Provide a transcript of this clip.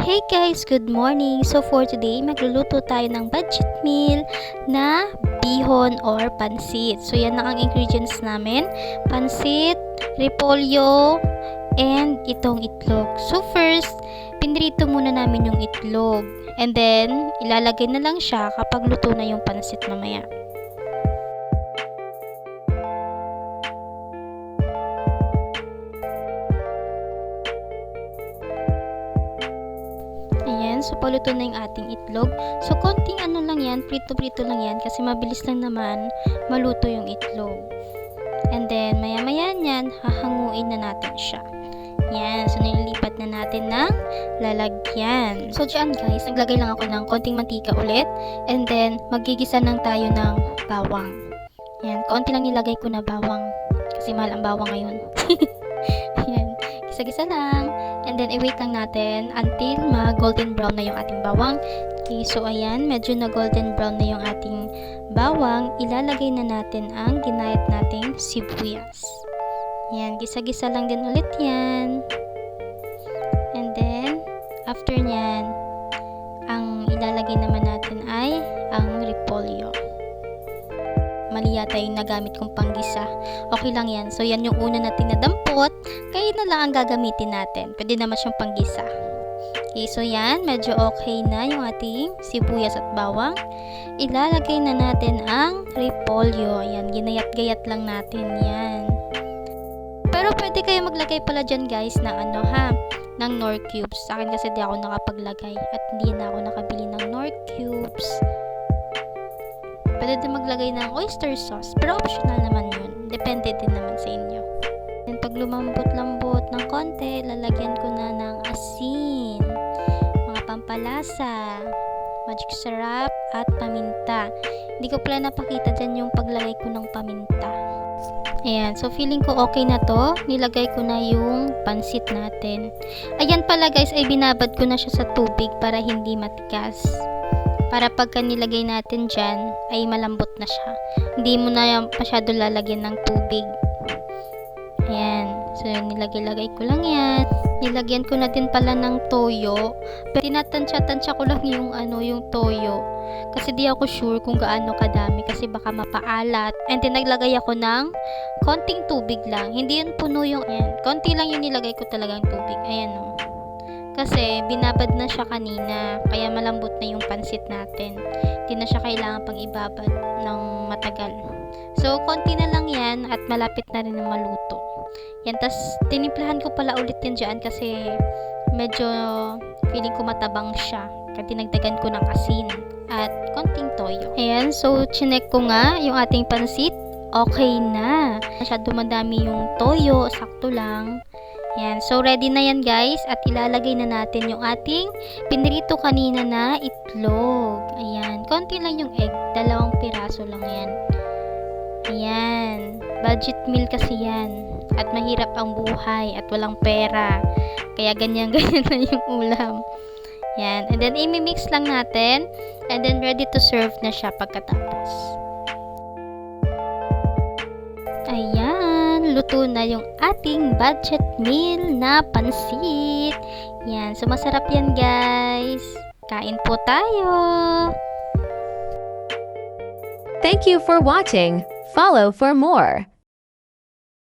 Hey guys, good morning! So for today, magluluto tayo ng budget meal na bihon or pansit. So yan na ang ingredients namin. Pansit, repolyo, and itong itlog. So first, pinrito muna namin yung itlog. And then, ilalagay na lang siya kapag luto na yung pansit mamaya. Ayan, so paluto na yung ating itlog. So konting ano lang yan, prito-prito lang yan kasi mabilis lang naman maluto yung itlog. And then maya-maya niyan, hahanguin na natin siya. Yan, so nililipat na natin ng lalagyan. So dyan guys, naglagay lang ako ng konting mantika ulit. And then magigisa lang tayo ng bawang. Yan, konti lang nilagay ko na bawang kasi mahal ang bawang ngayon. Yan, gisa-gisa lang. And then, i-wait lang natin until ma-golden brown na yung ating bawang. Okay, so ayan, medyo na golden brown na yung ating bawang. Ilalagay na natin ang ginayat nating sibuyas. Yan, gisa-gisa lang din ulit yan. And then, after nyan, ang ilalagay naman natin ay ang repolyo. Mali yata yung nagamit kong panggisa. Okay lang yan. So, yan yung una natin na dampot. Kaya na lang ang gagamitin natin. Pwede naman siyang panggisa. Okay, so yan. Medyo okay na yung ating sibuyas at bawang. Ilalagay na natin ang repolyo. Ayan, ginayat-gayat lang natin yan. Pero pwede kayo maglagay pala dyan guys ng ng Knorr cubes. Sa akin kasi di ako nakapaglagay at hindi na ako nakabili ng Knorr cubes. Pwede din maglagay ng oyster sauce. Pero optional naman yun. Depende din naman sa inyo. And pag lumambot-lambot ng konti, lalagyan ko na ng asin, mga pampalasa, magic sarap, at paminta. Hindi ko pala napakita dyan yung paglagay ko ng paminta. Ayan. So, feeling ko okay na to. Nilagay ko na yung pansit natin. Ayan pala guys, ay binabad ko na siya sa tubig para hindi matigas. Para pagka nilagay natin dyan, ay malambot na siya. Hindi mo na masyado lalagyan ng tubig. Ayan. So, nilagay-lagay ko lang yan. Nilagyan ko na din pala ng toyo. Pero tinatansya-tansya ko lang yung toyo. Kasi di ako sure kung gaano kadami. Kasi baka mapaalat. And then, naglagay ako ng konting tubig lang. Hindi yun puno yung, ayan. Konti lang yung nilagay ko talagang tubig. Ayan o. Kasi binabad na siya kanina, kaya malambot na yung pansit natin. Hindi na siya kailangan pang ibabad ng matagal. So, konti na lang yan at malapit na rin na maluto. Yan, tas tinimplahan ko pala ulit yan dyan kasi medyo feeling ko matabang siya. Kaya dinagdagan ko ng asin at konting toyo. Ayan, so chinek ko nga yung ating pansit. Okay na. Masyado madami yung toyo, sakto lang. Yan. So, ready na yan guys. At ilalagay na natin yung ating pinirito kanina na itlog. Ayan. Konti lang yung egg. 2 piraso lang yan. Ayan. Budget meal kasi yan. At mahirap ang buhay. At walang pera. Kaya ganyan-ganyan na yung ulam. Yan. And then, imimix lang natin. And then, ready to serve na siya pagkatapos. Ayan. Luto na yung ating budget meal na pansit. Yan. So, masarap yan, guys. Kain po tayo. Thank you for watching. Follow for more.